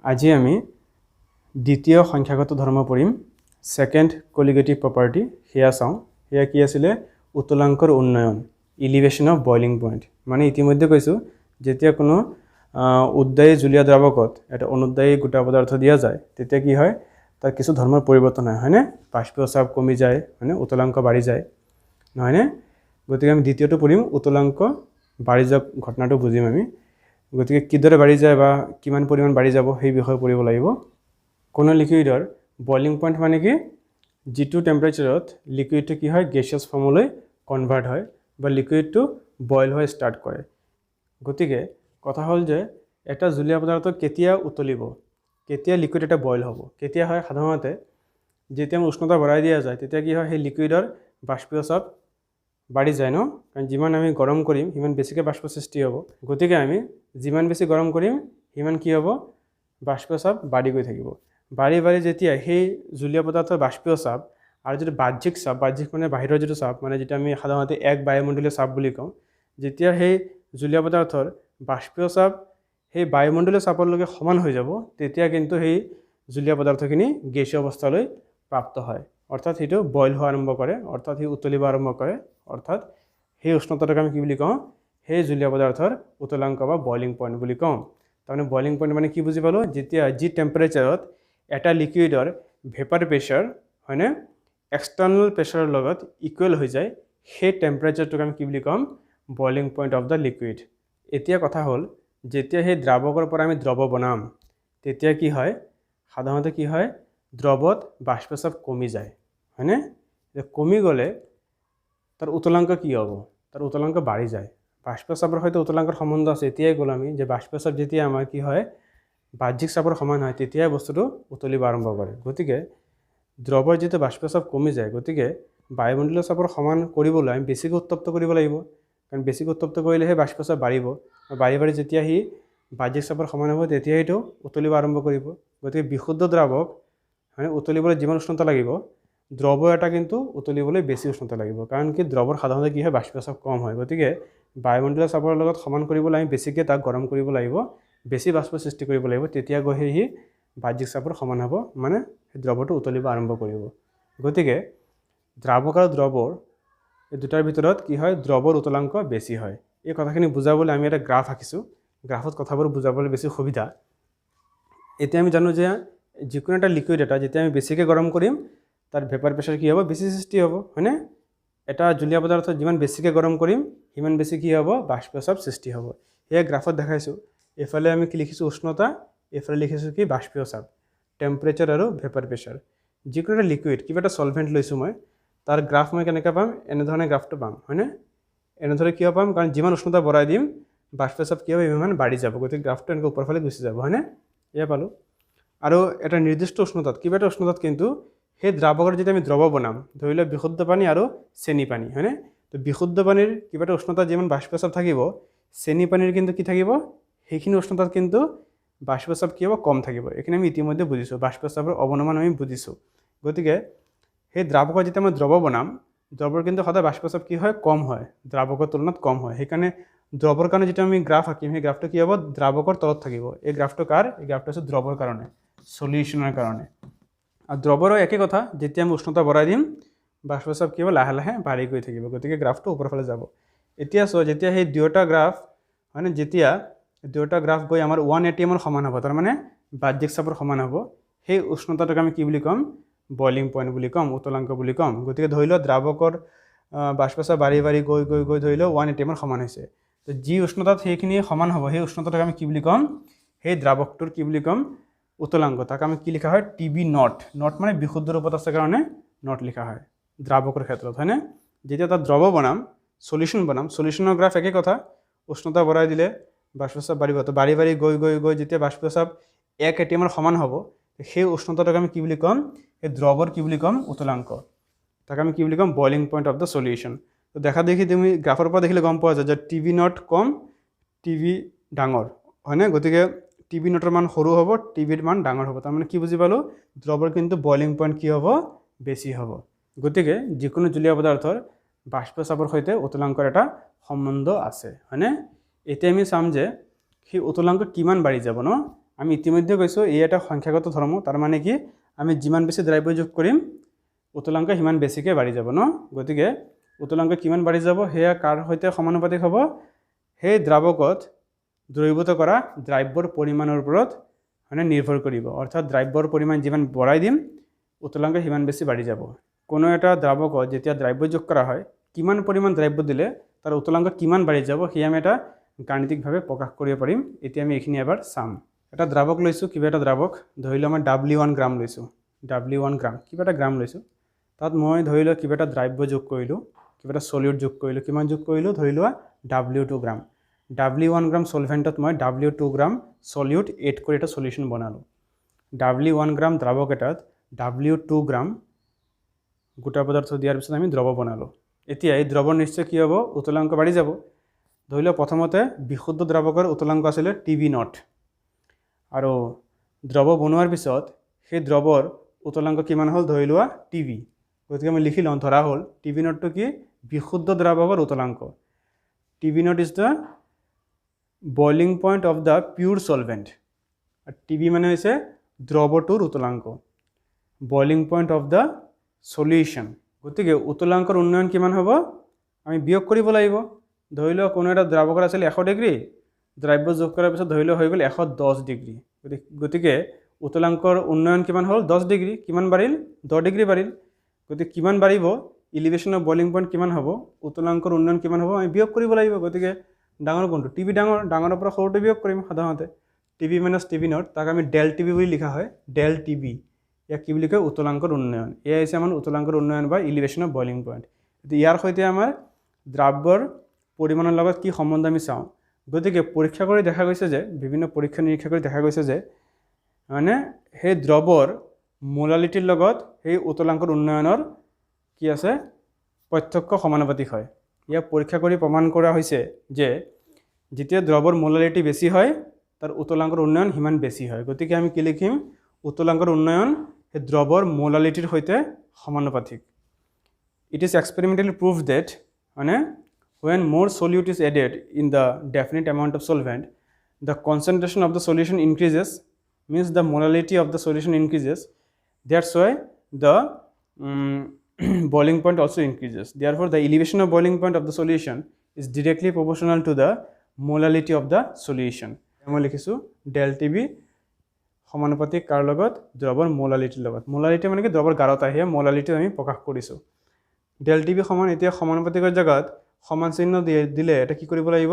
আজি আমি দ্বিতীয় সংখ্যাগত ধৰ্ম পঢ়িম সেকেন্ড কলিগেটিভ প্ৰপাৰ্টি হেয়া চাওঁ হেয়া কি আছিল উতলাংকৰ উন্নয়ন ইলিভেশন অফ বয়লিং পইণ্ট মানে ইতিমধ্যে কৈছো যেতিয়া কোনো উদ্দায়ী জুলীয়া দ্ৰাৱকত এটা অনুদ্দায়ী গোটা পদাৰ্থ দিয়া যায় তেতিয়া কি হয় তাৰ কিছু ধৰ্মৰ পৰিৱৰ্তন হয় হয়নে বাষ্পীয় চাপ কমি যায় মানে উতলাংক বাঢ়ি যায় নহয়নে গতিকে আমি দ্বিতীয়টো পঢ়িম উতলাংক বাঢ়ি যোৱা ঘটনাটো বুজিম আমি গতিকে কিদৰে বাঢ়ি যায় বা কিমান পৰিমাণ বাঢ়ি যাব সেই বিষয়ে পঢ়িব লাগিব কোনো লিকুইডৰ বয়লিং পইণ্ট মানে কি যেটো টেম্পাৰেচাৰত লিকুইডটো কি হয় গেছিয়াছ ফৰ্মলৈ কনভাৰ্ট হয় বা লিকুইডটো বয়ল হৈ ষ্টাৰ্ট কৰে গতিকে কথা হ'ল যে এটা জুলীয়া পদাৰ্থ কেতিয়া উতলিব কেতিয়া লিকুইড এটা বয়ল হ'ব কেতিয়া হয় সাধাৰণতে যেতিয়া উষ্ণতা বঢ়াই দিয়া যায় তেতিয়া কি হয় সেই লিকুইডৰ বাষ্পীয় চাপ বাঢ়ি যায় ন কাৰণ যিমান আমি গৰম কৰিম সিমান বেছিকৈ বাষ্প সৃষ্টি হ'ব গতিকে আমি যিমান বেছি গৰম কৰিম সিমান কি হ'ব বাষ্পীয় চাপ বাঢ়ি গৈ থাকিব বাঢ়ি বাঢ়ি যেতিয়া সেই জুলীয়া পদাৰ্থৰ বাষ্পীয় চাপ আৰু যেটো বাহ্যিক চাপ বাহ্যিক মানে বাহিৰৰ যেটো চাপ মানে যেটা আমি সাধাৰণতে এক বায়ুমণ্ডলীয় চাপ বুলি কওঁ যেতিয়া সেই জুলীয়া পদাৰ্থৰ বাষ্পীয় চাপ সেই বায়ুমণ্ডলীয় চাপৰ লগে সমান হৈ যাব তেতিয়া কিন্তু সেই জুলীয়া পদাৰ্থখিনি গেছীয় অৱস্থালৈ প্ৰাপ্ত হয় অৰ্থাৎ হেতু বয়ল হোৱা আৰম্ভ কৰে অৰ্থাৎ হি উতলিব আৰম্ভ কৰে অৰ্থাৎ সেই উষ্ণতাক আমি কি বুলি কওঁ সেই জুলীয়া পদাৰ্থৰ উতলাংক বা বয়লিং পইণ্ট বুলি কওঁ তাৰমানে বয়লিং পইণ্ট মানে কি বুজি পালো যেতিয়া যি টেম্পাৰেচাৰত এটা লিকুইডৰ ভেপাৰ প্ৰেছাৰ হয়নে এক্সটাৰ্নাল প্ৰেছাৰৰ লগত ইকুৱেল হৈ যায় সেই টেম্পাৰেচাৰটোক আমি কি বুলি ক'ম boiling point of the liquid এতিয়া কথা হ'ল যেতিয়া সেই দ্ৰাৱকৰ পৰা আমি দ্ৰৱ বনাম তেতিয়া কি হয় সাধাৰণতে কি হয় দ্ৰৱত বাষ্পচাপ কমি যায় হয়নে কমি গ'লে তাৰ উতলাংক কি হ'ব তাৰ উতলাংক বাঢ়ি যায় বাষ্পচাপৰ সৈতে উতলাংকৰ সম্বন্ধ আছে এতিয়াই ক'ল আমি যে বাষ্পচাপ যেতিয়া আমাৰ কি হয় বাহ্যিক চাপৰ সমান হয় তেতিয়া বস্তুটো উতলিব আৰম্ভ কৰে গতিকে দ্ৰৱৰ যেতিয়া বাষ্পচাপ কমি যায় গতিকে বায়ুমণ্ডলীয় চাপৰ সমান কৰিবলৈ আমি বেছিকৈ উত্তপ্ত কৰিব লাগিব কাৰণ বেছিকৈ উত্তপ্ত কৰিলেহে বাষ্পচাপ বাঢ়িব বাঢ়ি বাঢ়ি যেতিয়া হি বাহ্যিক চাপৰ সমান হ'ব তেতিয়া এইটো উতলিব আৰম্ভ কৰিব গতিকে বিশুদ্ধ দ্ৰাৱক মানে উতলিবলৈ যিমান উষ্ণতা লাগিব দ্ৰৱ এটা কিন্তু উতলিবলৈ বেছি উষ্ণতা লাগিব কাৰণ কি দ্ৰৱৰ সাধাৰণতে কি হয় বাষ্পচাপ কম হয় গতিকে বায়ুমণ্ডলীয় চাপৰ লগত সমান কৰিবলৈ আমি বেছিকৈ তাক গৰম কৰিব লাগিব বেছি বাষ্প সৃষ্টি কৰিব লাগিব তেতিয়া গৈ হি বাহ্যিক চাপৰ সমান হ'ব মানে দ্ৰৱটো উতলিব আৰম্ভ কৰিব গতিকে দ্ৰাৱক আৰু দ্ৰৱৰ এই দুটাৰ ভিতৰত কি হয় দ্ৰৱৰ উতলাংক বেছি হয় এই কথাখিনি বুজাবলৈ আমি এটা গ্ৰাফ আঁকিছো গ্ৰাফত কথাবোৰ বুজাবলৈ বেছি সুবিধা এতিয়া আমি জানো যে যিকোনো এটা লিকুইড এটা যেতিয়া আমি বেছিকৈ গৰম কৰিম তাৰ ভেপাৰ প্ৰেছাৰ কি হ'ব বেছি সৃষ্টি হ'ব হয়নে এটা জুলীয়া পদাৰ্থ যিমান বেছিকৈ গৰম কৰিম সিমান বেছি কি হ'ব বাষ্পচাপ সৃষ্টি হ'ব এই গ্ৰাফত দেখাইছো এফালে আমি কি লিখিছো উষ্ণতা এফালে লিখিছো কি বাষ্পীয় চাপ টেম্পাৰেচাৰ আৰু ভেপাৰ প্ৰেছাৰ যিকোনো এটা লিকুইড কিবা এটা সলভেন্ট লৈছো মই তাৰ গ্ৰাফ মই কেনেকৈ পাম এনেধৰণে গ্ৰাফটো পাম হয়নে এনেধৰণে কিয় পাম কাৰণ যিমান উষ্ণতা বঢ়াই দিম বাষ্পচাপ কি হ'ব ইমান বাঢ়ি যাব গতিকে গ্ৰাফটো এনেকৈ ওপৰফালে গুচি যাব হয়নে এয়া পালো আৰু এটা নিৰ্দিষ্ট উষ্ণতাত কিবা এটা উষ্ণতাত কিন্তু সেই দ্ৰাৱকৰ যেতিয়া আমি দ্ৰৱ বনাম ধৰি লওক বিশুদ্ধ পানী আৰু চেনি পানী হয়নে তো বিশুদ্ধ পানীৰ কিবা এটা উষ্ণতাত যিমান বাষ্পচাপ থাকিব চেনি পানীৰ কিন্তু কি থাকিব সেইখিনি উষ্ণতাত কিন্তু বাষ্পচাপ কি হ'ব কম থাকিব এইখিনি আমি ইতিমধ্যে বুজিছোঁ বাষ্পচাপৰ অৱনমন আমি বুজিছোঁ গতিকে সেই দ্ৰাৱকৰ যেতিয়া আমি দ্ৰৱ বনাম দ্ৰৱৰ কিন্তু সদায় বাষ্পচাপ কি হয় কম হয় দ্ৰাৱকৰ তুলনাত কম হয় সেইকাৰণে দ্ৰৱৰ কাৰণে যেতিয়া আমি গ্ৰাফ আঁকিম সেই গ্ৰাফটো কি হ'ব দ্ৰাৱকৰ তলত থাকিব এই গ্ৰাফটো কাৰ এই গ্ৰাফটো হৈছে দ্ৰৱৰ কাৰণে সলিউশ্যনৰ কাৰণে আৰু দ্ৰৱৰো একে কথা যেতিয়া আমি উষ্ণতা বঢ়াই দিম বাষ্পচাপ কি হ'ব লাহে লাহে বাঢ়ি গৈ থাকিব গতিকে গ্ৰাফটো ওপৰফালে যাব এতিয়া যেতিয়া সেই দুয়োটা গ্ৰাফ মানে যেতিয়া দুয়োটা গ্ৰাফ গৈ আমাৰ 180 ৰ সমান হ'ব তাৰমানে বাহ্যিক চাপৰ সমান হ'ব সেই উষ্ণতাটোক আমি কি বুলি ক'ম বয়লিং পইণ্ট বুলি ক'ম উতলাংক বুলি ক'ম গতিকে ধৰি লওক দ্ৰাৱকৰ বাষ্পচাপ বাঢ়ি বাঢ়ি গৈ গৈ গৈ ধৰি লওক 180 ৰ সমান হৈছে তো যি উষ্ণতাত সেইখিনি সমান হ'ব সেই উষ্ণতাটোক আমি কি বুলি ক'ম সেই দ্ৰাৱকটোৰ কি বুলি ক'ম উতলাংক তাক আমি কি লিখা হয় টিবি নট নট মানে বিশুদ্ধ ৰূপত আছে কাৰণে নট লিখা হয় দ্ৰাৱকৰ ক্ষেত্ৰত হয়নে যেতিয়া তাত দ্ৰৱ বনাম সলিউশ্যন বনাম সলিউশ্যনৰ গ্ৰাফ একে কথা উষ্ণতা বঢ়াই দিলে বাষ্পচাপ বাঢ়িব তো বাঢ়ি বাঢ়ি গৈ গৈ গৈ যেতিয়া বাষ্পচাপ 180 ৰ সমান হ'ব সেই উষ্ণতাটোক আমি কি বুলি ক'ম এই দ্ৰৱৰ কি বুলি ক'ম উতলাংক তাক আমি কি বুলি ক'ম boiling point of the solution তো দেখা দেখি তুমি গ্ৰাফৰ পৰা দেখিলে গম পোৱা যায় যে টিভি নট কম টিভি ডাঙৰ হয়নে গতিকে টিভি নটৰ মান সৰু হ'ব টিভিৰ মান ডাঙৰ হ'ব তাৰমানে কি বুজি পালো দ্ৰৱৰ কিন্তু বয়লিং পইণ্ট কি হ'ব বেছি হ'ব গতিকে যিকোনো জুলীয়া পদাৰ্থৰ বাষ্পচাপৰ সৈতে উতলাংকৰ এটা সম্বন্ধ আছে হয়নে এতিয়া আমি চাম যে সেই উতলাংক কিমান বাঢ়ি যাব ন আমি ইতিমধ্যে কৈছোঁ এই এটা সংখ্যাগত ধৰ্ম, তাৰ মানে কি আমি যিমান বেছি দ্ৰব্য যোগ কৰিম উতলাংক সিমান বেছিকৈ বাঢ়ি যাব ন। গতিকে উতলাংক কিমান বাঢ়ি যাব সেয়া কাৰ সৈতে সমানুপাতিক হ'ব, সেই দ্ৰাৱকত দ্ৰৱীভূত কৰা দ্ৰব্যৰ পৰিমাণৰ ওপৰত মানে নিৰ্ভৰ কৰিব। অৰ্থাৎ দ্ৰব্যৰ পৰিমাণ যিমান বঢ়াই দিম উতলাংক সিমান বেছি বাঢ়ি যাব। কোনো এটা দ্ৰাৱকত যেতিয়া দ্ৰব্য যোগ কৰা হয় কিমান পৰিমাণ দ্ৰব্য দিলে তাৰ উতলাংক কিমান বাঢ়ি যাব সেই আমি এটা গাণিতিকভাৱে প্ৰকাশ কৰিব পাৰিম। এতিয়া আমি এইখিনি এবাৰ চাম। এটা দ্ৰাৱক লৈছোঁ, কিবা এটা দ্ৰাৱক ধৰি লওঁ মই W1 গ্ৰাম লৈছোঁ, W1 গ্ৰাম কিবা এটা গ্ৰাম লৈছোঁ। তাত মই ধৰি লওঁ কিবা এটা দ্ৰব্য যোগ কৰিলোঁ, কিবা এটা সলিউট যোগ কৰিলোঁ। কিমান যোগ কৰিলোঁ, ধৰি লোৱা W2 গ্ৰাম। W1 গ্ৰাম সলভেণ্টত মই W2 গ্ৰাম সলিউট এড কৰি এটা সলিউশ্যন বনালোঁ। W1 গ্ৰাম দ্ৰাৱক এটাত W2 গ্ৰাম গোটা পদাৰ্থ দিয়াৰ পিছত আমি দ্ৰৱ বনালোঁ। এতিয়া এই দ্ৰৱৰ নিশ্চয় কি হ'ব, উতলাংক বাঢ়ি যাব। ধৰি লওক প্ৰথমতে বিশুদ্ধ দ্ৰাৱকৰ উতলাংক আছিলে TB0 আৰু দ্ৰৱ বনোৱাৰ পিছত সেই দ্ৰৱৰ উতলাংক কিমান হ'ল ধৰি লোৱা TB। গতিকে আমি লিখি লওঁ, ধৰা হ'ল TB0টো কি, বিশুদ্ধ দ্ৰাৱকৰ উতলাংক। TB0 is the boiling point of the pure solvent. আৰু TB মানে হৈছে দ্ৰৱটোৰ উতলাংক, boiling point of the solution. গতিকে উতলাংকৰ উন্নয়ন কিমান হ'ব, আমি বিয়োগ কৰিব লাগিব। ধৰি লওক কোনো এটা দ্ৰাৱকৰ আছিল 100 ডিগ্ৰী, দ্ৰব্য যোগ কৰাৰ পিছত ধৰি লওক হৈ গ'ল 110 ডিগ্ৰী। গতিকে উতলাংকৰ উন্নয়ন কিমান হ'ল 10 ডিগ্ৰী, কিমান বাঢ়িল 10 ডিগ্ৰী বাঢ়িল। গতিকে কিমান বাঢ়িব, ইলিভেশ্যন অফ বইলিং পইণ্ট কিমান হ'ব, উতলাংকৰ উন্নয়ন কিমান হ'ব, আমি বিয়োগ কৰিব লাগিব। গতিকে ডাঙৰ কোনটো, TB ডাঙৰ, ডাঙৰৰ পৰা সৰুটো বিয়োগ কৰিম সাধাৰণতে। TB - TB0 তাক আমি ডেল TB বুলি লিখা হয়, ডেল TB। ইয়াক কি বুলি কয়, উতলাংকৰ উন্নয়ন। এয়া হৈছে আমাৰ উতলাংকৰ উন্নয়ন বা ইলিভেশ্যন অফ বইলিং পইণ্ট। এতিয়া ইয়াৰ সৈতে আমাৰ দ্ৰব্যৰ পৰিমাণৰ লগত কি সম্বন্ধ আমি চাওঁ। গতিকে পৰীক্ষা কৰি দেখা গৈছে যে, বিভিন্ন পৰীক্ষা নিৰীক্ষা কৰি দেখা গৈছে যে মানে সেই দ্ৰৱৰ মোলালিটিৰ লগত সেই উতলাংকৰ উন্নয়নৰ কি আছে, প্ৰত্যক্ষ সমানুপাতিক হয়। ইয়াক পৰীক্ষা কৰি প্ৰমাণ কৰা হৈছে যে যেতিয়া দ্ৰৱৰ মোলালিটি বেছি হয় তাৰ উতলাংকৰ উন্নয়ন সিমান বেছি হয়। গতিকে আমি কি লিখিম, উতলাংকৰ উন্নয়ন সেই দ্ৰৱৰ মোলালিটিৰ সৈতে সমানুপাতিক। It is experimentally proved that when more solute is added in the definite amount of solvent, the concentration of the solution increases, means the molality of the solution increases. That's why the boiling point also increases. Therefore, the elevation of boiling point of the solution is directly proportional to the molality of the solution. মই লিখিছোঁ Dell TB সমানুপাতিক কাৰ লগত, দ্ৰৱৰ মোলালিটিৰ লগত। Molality মানে কি দ্ৰৱৰ গাঢ়তা, সেয়া molality আমি প্ৰকাশ কৰিছোঁ। ডেল TB সমান, এতিয়া সমানুপাতিকৰ জেগাত সমান চিহ্ন দিলে এটা কি কৰিব লাগিব,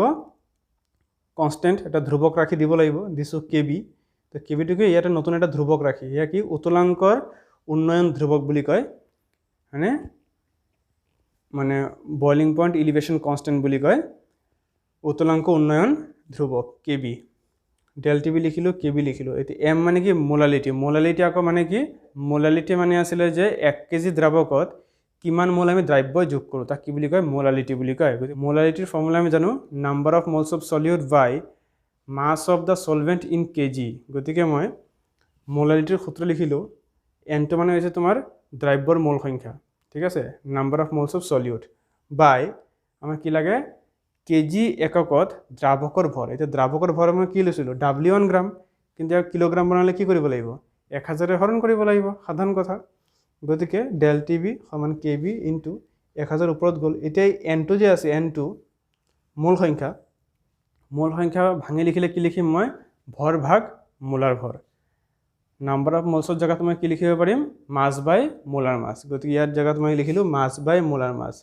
কনষ্টেণ্ট এটা ধ্ৰুৱক ৰাশি দিব লাগিব। দিছোঁ KB। তো কেবিটোকে ইয়াতে নতুন এটা ধ্ৰুৱক ৰাশি, এয়া কি উতলাংকৰ উন্নয়ন ধ্ৰুৱক বুলি কয়, মানে বইলিং পইণ্ট ইলিভেশ্যন কনষ্টেণ্ট বুলি কয় উতলাংক উন্নয়ন ধ্ৰুৱক KB। ডেল TB লিখিলোঁ, KB লিখিলোঁ। এতিয়া M মানে কি মোলালিটি। মোলালিটি আকৌ মানে কি, মোলালিটি মানে আছিলে যে 1 কেজি দ্ৰাৱকত কিমান মোল আমি দ্ৰব্য যোগ কৰোঁ, তাক কি বুলি কয়, মোলালিটি বুলি কয়। গতিকে মোলালিটিৰ ফৰ্মুলা আমি জানো, number of moles of solute by mass of the solvent in kg। গতিকে মই মোলালিটিৰ সূত্ৰ লিখিলোঁ, Nটো মানে হৈছে তোমাৰ দ্ৰব্যৰ মোল সংখ্যা, ঠিক আছে, number of moles of solute বাই আমাৰ কি লাগে kg এককত দ্ৰাৱকৰ ভৰ। এতিয়া দ্ৰাৱকৰ ভৰ মই কি লৈছিলোঁ W1 গ্ৰাম, কিন্তু ইয়াক কিলোগ্ৰাম বনালে কি কৰিব লাগিব, 1000 হৰণ কৰিব লাগিব, সাধাৰণ কথা। গতিকে ডেল TB সমান KB ইনটু 1000 ওপৰত গ'ল। এতিয়া এই Nটো যে আছে, Nটো মূল সংখ্যা, মূল সংখ্যা ভাঙি লিখিলে কি লিখিম মই, ভৰ ভাগ মোলাৰ ভৰ। নাম্বাৰ অফ মোলছৰ জেগাত মই কি লিখিব পাৰিম, মাছ বাই মোলাৰ মাছ। গতিকে ইয়াৰ জেগাত মই লিখিলোঁ মাছ বাই মোলাৰ মাছ।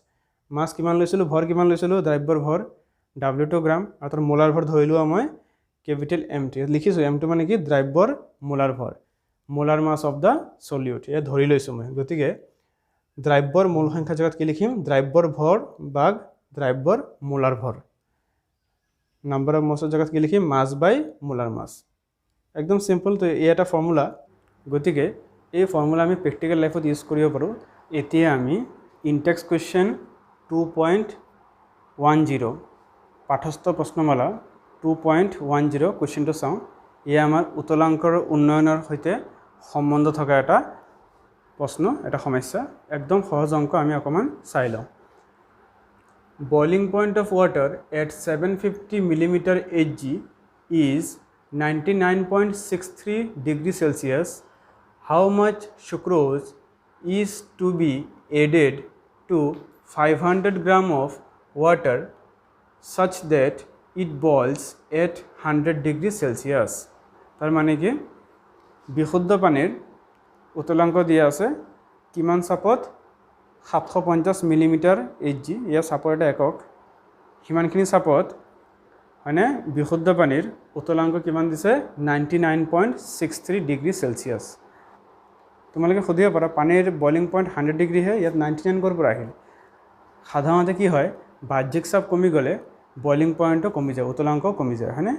মাছ কিমান লৈছিলোঁ, ভৰ কিমান লৈছিলোঁ, দ্ৰব্যৰ ভৰ W2 গ্ৰাম, আৰু তাৰ মোলাৰ ভৰ ধৰি লোৱা মই কেপিটেল MT লিখিছোঁ। Mটো মানে কি দ্ৰব্যৰ মোলাৰ ভৰ, molar mass of the solute, এয়া ধৰি লৈছোঁ মই। গতিকে দ্ৰব্যৰ মূল সংখ্যাৰ জেগাত কি লিখিম, দ্ৰব্যৰ ভৰ ভাগ দ্ৰব্যৰ মোলাৰ ভৰ। নাম্বাৰ অফ মোলছৰ জেগাত কি লিখিম, মাছ বাই মোলাৰ মাছ। একদম চিম্পল। তো এই এটা ফৰ্মুলা। গতিকে এই ফৰ্মুলা আমি প্ৰেক্টিকেল লাইফত ইউজ কৰিব পাৰোঁ। এতিয়া আমি ইনটেক্স কুৱেশ্যন 2.10 পাঠস্থ প্ৰশ্নমালা 2.10 কুৱেশ্যনটো চাওঁ। এয়া আমাৰ উতলাংকৰ উন্নয়নৰ সৈতে সম্বন্ধ থকা এটা প্ৰশ্ন, এটা সমস্যা। একদম সহজ অংক, আমি অকণমান চাই লওঁ। Boiling point of water at 750 mm Hg is 99.63 degree Celsius, how much sucrose is to be added to 500 gram of water such that it boils at 100 degree Celsius? তার মানে কি বিশুদ্ধ পানীৰ উতলাংক দিয়া আছে কিমান চাপত 750 মিলিমিটাৰ Hg ইয়া চাপৰ এটা একক কিমানখিনি চাপত মানে বিশুদ্ধ পানীৰ উতলাংক কিমান দিছে 99.63 ডিগ্ৰী সেলসিয়াস তোমালোকে খুদিব পাৰা পানীৰ বয়লিং পইণ্ট 100 ডিগ্ৰী হে ইয়াত 99 কৰ পৰা আহিল সাধাৰণতে কি হয় বাহ্যিক চাপ কমি গলে বয়লিং পইণ্টটো কমি যায় উতলাংক কমি যায় হয়নে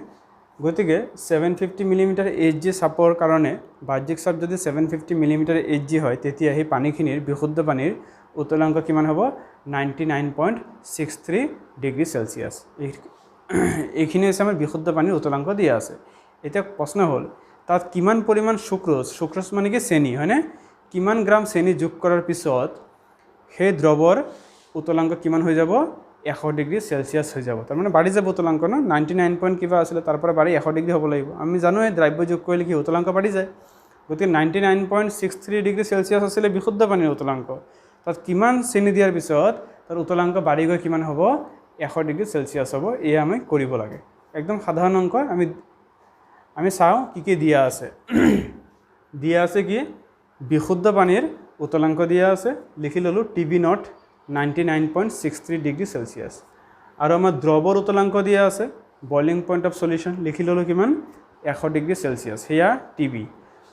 গতিকে 750 মিলিমিটাৰ Hg চাপৰ কাৰণে বাহ্যিক চাপ যদি 750 মিলিমিটাৰ Hg হয় তেতিয়া এই পানীখিনিৰ বিশুদ্ধ পানীৰ উতলাংক কিমান হ'ব 99.63 ডিগ্ৰী সেলসিয়াস এইখিনি হৈছে আমাৰ বিশুদ্ধ পানীৰ উতলাংক দিয়া আছে এটা প্ৰশ্ন হ'ল তাত কিমান পৰিমাণ সুক্ৰোজ মানে কি চেনি হয়নে কিমান গ্ৰাম চেনি যোগ কৰাৰ পিছত সেই দ্ৰৱৰ উতলাংক কিমান হৈ যাব 100 ডিগ্ৰী সেলসিয়াস হৈ যাব তাৰ মানে বাঢ়ি যাব উতলাংক ন 99 পইণ্ট কিবা আছিল তাৰ পৰা বাঢ়ি 100 ডিগ্ৰী হ'ব লাগিব আমি জানো এই দ্ৰব্য যোগ কৰিলে কি উতলাংক বাঢ়ি যায় গতিকে 99.63 ডিগ্ৰী সেলসিয়াস আছিল বিশুদ্ধ পানীৰ উতলাংক তাত কিমান চেনি দিয়াৰ পিছত তাৰ উতলাংক বাঢ়ি গৈ কিমান হ'ব 100 ডিগ্ৰী সেলসিয়াস হ'ব এই আমি কৰিব লাগে একদম সাধাৰণ অংক আমি চাও কি দিয়া আছে কি বিশুদ্ধ পানীৰ উতলাংক দিয়া আছে লিখি ললো টিবি নট 99.63 ডিগ্ৰী সেলসিয়াস আৰু আমাৰ দ্ৰৱৰ উতলাংক দিয়া আছে বয়লিং পইণ্ট অফ সলিউশন লিখি ললো কিমান 100 ডিগ্ৰী সেলসিয়াস হেয়া টিবি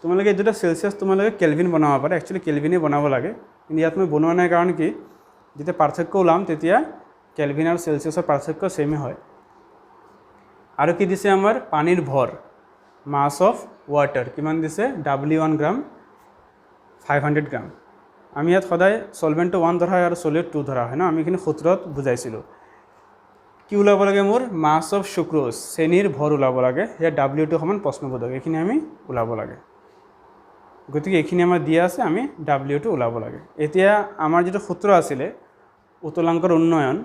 তোমালোকে এই দুটা সেলসিয়াস তোমালোকে কেলভিন বনাব পাৰা একচুয়ালি কেলভিনে বনাব লাগে কিন্তু ইয়াত মই বনোৱা নাই কাৰণ কি যেতিয়া পাৰ্থক্য ওলাম তেতিয়া কেলভিন আৰু সেলসিয়াসৰ পাৰ্থক্য সেমে হয় আৰু কি দিছে আমাৰ পানীৰ ভৰ মাস অফ ওয়াটাৰ কিমান দিছে W1 গ্ৰাম 500 গ্ৰাম আমি ইয়াত সদায় সলভেন্ট 1 ধৰা আৰু সলিড 2 ধৰা হয় না আমি এখিনি সূত্ৰত বুজাইছিলো কি ওলাব লাগে মোৰ মাস অফ সুক্ৰোজ চেনিৰ ভৰ ওলাব লাগে ইয়া W2 সমান প্ৰশ্নবোধক এখিনি আমি ওলাব লাগে গতিকে এখিনি আমাৰ দিয়া আছে আমি W2 ওলাব লাগে এতিয়া আমাৰ যেটো সূত্ৰ আছিল উতলাংকৰ উন্নয়ন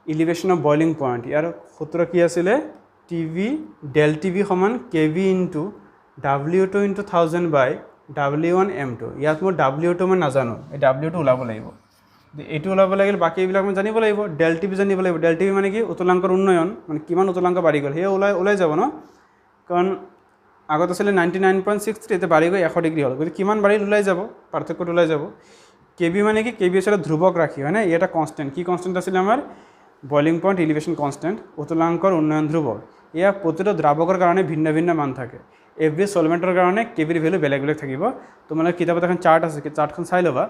এলিভেশন অফ বয়লিং পইণ্ট ইয়াৰ সূত্ৰ কি আছিল TV del TV সমান kV into W2 into 1000 by W1 M2 ইয়াত মই W2 মই নাজানো এই W2 ওলাব লাগিব এটো ওলাব লাগিল বাকি এইবিলাক মই জানিব লাগিব del TV জানিব লাগিব del TV মানে কি উতলাংকৰ উন্নয়ন মানে কিমান উতলাংক বাঢ়ি গল হে ওলাই যাব ন কাৰণ আগত আছিল 99.63 এতে বাঢ়ি গৈ 100 ডিগ্ৰী হল গতি কিমান বাঢ়ি ওলাই যাব পাৰ্থক্যটো ওলাই যাব kV মানে কি kV আছিল ধ্ৰুৱক ৰাখি হয় না এটা কনস্ট্যান্ট কি কনস্ট্যান্ট আছিল আমাৰ বয়লিং পইণ্ট এলিভেশন কনস্ট্যান্ট উতলাংকৰ উন্নয়ন ধ্ৰুৱক ইয়া প্ৰতিটো দ্ৰাৱকৰ কাৰণে ভিন্ন ভিন্ন মান থাকে এভৰি সলভেন্টৰ কাৰণে কেবিৰ ভ্যালু বেলেগ বেলেগ থাকিব তোমালোকে কিতাপত এখন চাৰ্ট আছে কি চাৰ্টখন চাই লবা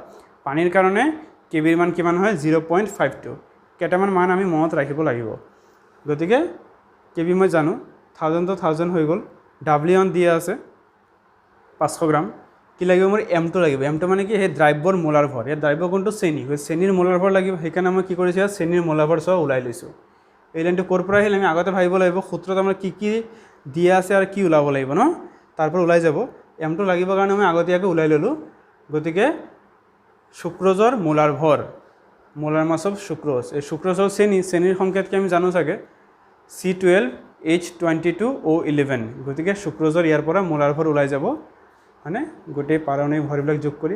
পানীৰ কাৰণে কেবিৰ মান কিমান হয় 0.52 কেটামান মান আমি মনত ৰাখিব লাগিব গতিকে কেবি মই জানো 1000 to 1000 হৈ গল W1 দিয়া আছে 500 গ্ৰাম কি লাগিব মোৰ M2 লাগিব M2 মানে কি হে দ্ৰব্যৰ মোলাৰ ভৰ এই দ্ৰব্য কোনটো চেনিৰ মোলাৰ ভৰ লাগিব হেকানে মই কি কৰিছো চেনিৰ মোলাৰ ভৰ সহ ওলাই লৈছো এই লাইনটো কোৰ পৰা আহিল আমি আগতে ভাবিব লাগিব সূত্ৰত আমাৰ কি দিয়া আছে আৰু কি ওলাব লাগিব ন তাৰপৰ ওলাই যাব M2 লাগিব কাৰণে আমি আগতীয়াকৈ ওলাই ললো গতিকে সুক্ৰোজৰ মোলাৰ ভৰ মোলাৰ মাস অফ সুক্ৰোজ এই সুক্ৰোজৰ চেনিৰ সংকেত কি আমি জানো চাগে C12H22O11 গতিকে সুক্ৰোজৰ ইয়াৰ পৰা মোলাৰ ভৰ ওলাই যাব মানে গোটেই পাৰমাণবিক ভৰবিলাক যোগ কৰি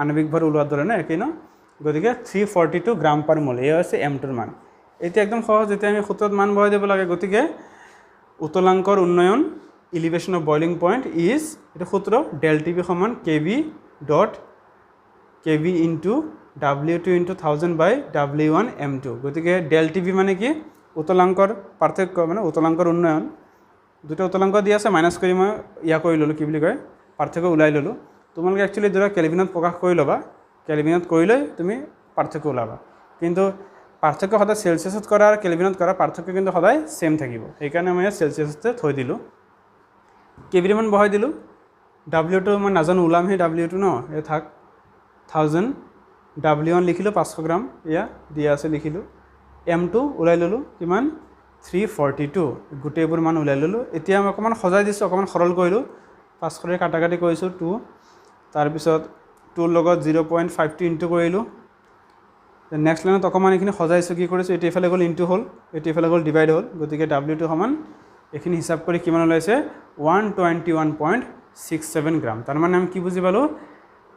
আণবিক ভৰ ওলোৱাৰ দৰে না একেই ন গতিকে 342 গ্ৰাম পাৰ মোল এই আছে M2 ৰ মান এটা একদম সহজ যেতিয়া আমি সূত্ৰত মান বহাই দেব লাগে গতিকে উতলাংকৰ উন্নয়ন elevation of boiling point is এটা সূত্ৰ del TV সমান kV into W2 into 1000 by W1 M2 গতিকে del TV মানে কি উতলাংকৰ পাৰ্থক্য মানে উতলাংকৰ উন্নয়ন দুটা উতলাংক দিয়া আছে মাইনাস কৰি মই ইয়া কৰি ললো কি বুলি কয় পাৰ্থক্য ওলাই ললো তোমালোকে একচুয়ালি ধৰা কেলভিনত প্ৰকাশ কৰি লবা কেলভিনত কৰিলে তুমি পাৰ্থক্য ওলাবা কিন্তু পাৰ্থক্য সদায় সেলসিয়াছত কৰা আৰু কেলভিনত কৰা পাৰ্থক্য কিন্তু সদায় সেম থাকিব সেইকাৰণে মই সেলসিয়াছতে থৈ দিলো কেভিৰ মান বহাই দিলো W2 মই নাজানো ওলাম হে W2 ন এ থাক 1000 W1 লিখিলো 500 গ্ৰাম ইয়া দিয়া আছে লিখিলো M2 ওলাই ললো কিমান 342 গুটেইবোৰ মান ওলাই ললো এতিয়া মই অকমান সজাই দিছো অকমান সৰল কৰিলো 500 ৰে কাটাকাটি কৰিছো 2 তাৰ পিছত 2 লগত 0.52 ইনটু কৰিলো নেক্সট লাইনত অকমান এখিনি সজাইছো কি কৰিছো এটি এফালে গল ইনটু হল এটি এফালে গল ডিভাইড হল গতিকে W2 সমান এইখিনি হিসাব কৰি কিমান ওলাইছে 121.67 গ্ৰাম তাৰ মানে আমি কি বুজি পালো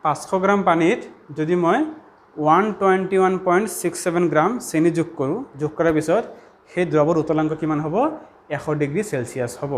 500 গ্ৰাম পানীত যদি মই 121.67 গ্ৰাম চেনি যোগ কৰাৰ পিছত সেই দ্ৰৱৰ উতলাংক কিমান হ'ব 100 ডিগ্ৰী সেলসিয়াস হ'ব